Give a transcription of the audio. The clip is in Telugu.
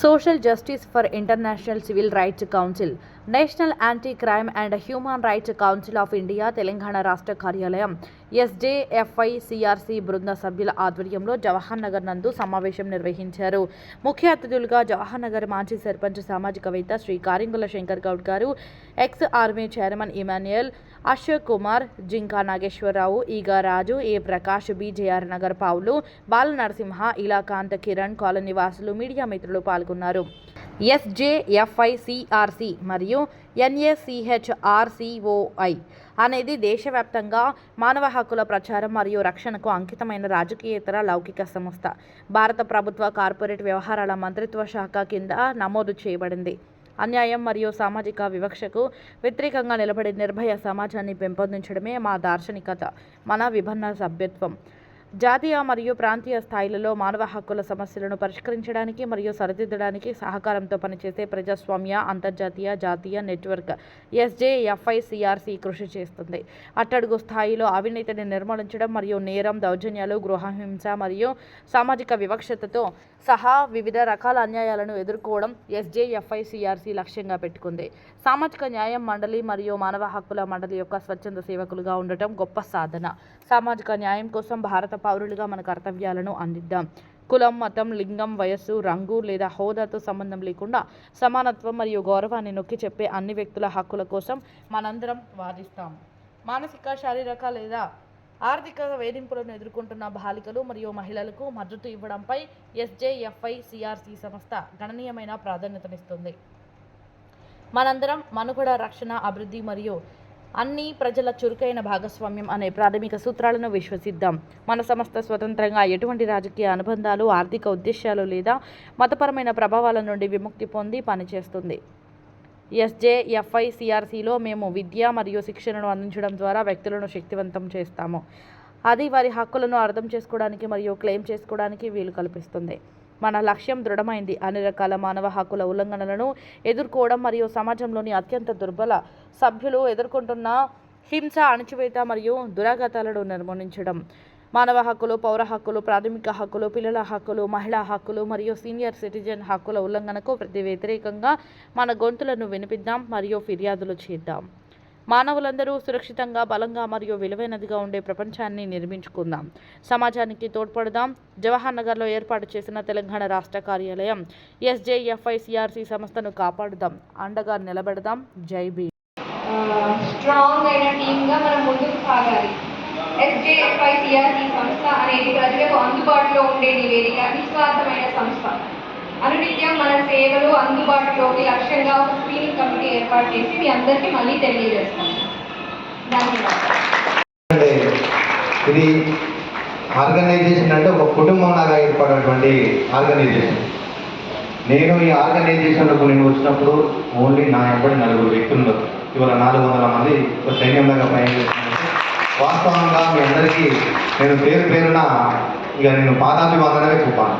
Social Justice for International Civil Rights Council, National Anti-Crime and Human Rights Council of India, Telangana రాష్ట్ర కార్యాలయం SJFI CRC బృంద సభ్యుల ఆధ్వర్యంలో జవహర్ నగర్ నందు సమావేశం నిర్వహించారు. ముఖ్య అతిథులుగా జవహర్ నగర్ మాజీ సర్పంచ్ సామాజికవేత్త శ్రీ కారింగుల శంకర్ గౌడ్ గారు, ex army chairman Emmanuel, Ashok Kumar, Jinka Nageswararao, Eega Raju, A Prakash, BJR Nagar పావులు, బాల నరసింహ, ఇలాకాంత్, కిరణ్, కాలనీ వాసులు, మీడియా మిత్రులు పాల్గొన్నారు. SJFI CRC మరియు NACHRCOI అనేది దేశవ్యాప్తంగా మానవ హక్కుల ప్రచారం మరియు రక్షణకు అంకితమైన రాజకీయేతర లౌకిక సంస్థ. భారత ప్రభుత్వ కార్పొరేట్ వ్యవహారాల మంత్రిత్వ శాఖ కింద నమోదు చేయబడింది. అన్యాయం మరియు సామాజిక వివక్షకు వ్యతిరేకంగా నిలబడే నిర్భయ సమాజాన్ని పెంపొందించడమే మా దార్శనికత, మన విభిన్న సభ్యత్వం. జాతీయ మరియు ప్రాంతీయ స్థాయిలలో మానవ హక్కుల సమస్యలను పరిష్కరించడానికి మరియు సరిదిద్దడానికి సహకారంతో పనిచేసే ప్రజాస్వామ్య అంతర్జాతీయ జాతీయ నెట్వర్క్ SJFI CRC కృషి చేస్తుంది. అట్టడుగు స్థాయిలో అవినీతిని నిర్మూలించడం మరియు నేరం, దౌర్జన్యాలు, గృహహింస మరియు సామాజిక వివక్షతతో సహా వివిధ రకాల అన్యాయాలను ఎదుర్కోవడం SJFI CRC లక్ష్యంగా పెట్టుకుంది. సామాజిక న్యాయం మండలి మరియు మానవ హక్కుల మండలి యొక్క స్వచ్ఛంద సేవకులుగా ఉండటం గొప్ప సాధన. సామాజిక న్యాయం కోసం భారత పౌరులుగా మన కర్తవ్యాలను అందిద్దాం. కులం, మతం, లింగం, వయస్సు, రంగు లేదా హోదాతో సంబంధం లేకుండా సమానత్వం మరియు గౌరవాన్ని నొక్కి చెప్పే అన్ని వ్యక్తుల హక్కుల కోసం మనందరం వాదిస్తాం. మానసిక, శారీరక లేదా ఆర్థిక వేధింపులను ఎదుర్కొంటున్న బాలికలు మరియు మహిళలకు మద్దతు ఇవ్వడంపై SJFI CRC సంస్థ గణనీయమైన ప్రాధాన్యతనిస్తుంది. మనందరం మనుగడ, రక్షణ, అభివృద్ధి మరియు అన్ని ప్రజల చురుకైన భాగస్వామ్యం అనే ప్రాథమిక సూత్రాలను విశ్వసిద్దాం. మన సంస్థ స్వతంత్రంగా ఎటువంటి రాజకీయ అనుబంధాలు, ఆర్థిక ఉద్దేశాలు లేదా మతపరమైన ప్రభావాల నుండి విముక్తి పొంది పనిచేస్తుంది. SJFI CRCలో మేము విద్య మరియు శిక్షణను అందించడం ద్వారా వ్యక్తులను శక్తివంతం చేస్తాము. అది వారి హక్కులను అర్థం చేసుకోవడానికి మరియు క్లెయిమ్ చేసుకోవడానికి వీలు కల్పిస్తుంది. మన లక్ష్యం దృఢమైంది. అన్ని రకాల మానవ హక్కుల ఉల్లంఘనలను ఎదుర్కోవడం మరియు సమాజంలోని అత్యంత దుర్బల సభ్యులు ఎదుర్కొంటున్న హింస, అణచివేత మరియు దురాఘాతాలను నిర్మూలించడం. మానవ హక్కులు, పౌర హక్కులు, ప్రాథమిక హక్కులు, పిల్లల హక్కులు, మహిళా హక్కులు మరియు సీనియర్ సిటిజన్ హక్కుల ఉల్లంఘనకు వ్యతిరేకంగా మన గొంతులను వినిపిద్దాం మరియు ఫిర్యాదులు చేద్దాం. మానవులందరూ సురక్షితంగా, బలంగా మరియు విలువైనదిగా ఉండే ప్రపంచాన్ని నిర్మించుకుందాం. సమాజానికి తోడ్పడదాం. జవహర్ నగర్లో ఏర్పాటు చేసిన తెలంగాణ రాష్ట్ర కార్యాలయం SJFI CRC సంస్థను కాపాడుదాం, అండగా నిలబెడదాం. జై భీమ్. స్ట్రాంగ్ అయిన టీమ్గా మనం ముందుకు సాగాలి. SJFI CRC సంస్థ అనేది ప్రజలకు అందుబాటులో ఉండే నివేదిక, నిస్వార్థమైన సంస్థ. అనునిత్యం మన సేవలు అందుబాటులోకి లక్ష్యంగా ఒక స్క్రీనింగ్ కమిటీ ఏర్పాటు చేసి మీ అందరికీ మళ్ళీ తెలియజేస్తాం. ధన్యవాదాలు. ఇది ఆర్గనైజేషన్ అంటే ఒక కుటుంబం లాగా ఏర్పడినటువంటి ఆర్గనైజేషన్. నేను ఈ ఆర్గనైజేషన్లకు నేను వచ్చినప్పుడు ఓన్లీ నా ఎంబడి 4 వ్యక్తులు, ఇవాళ 400 మంది ఒక సైన్యంలాగా పనిచేస్తున్నారు. వాస్తవంగా మీ అందరికీ నేను పేరున ఇక నేను పాదాభివందనమే చెప్పాను.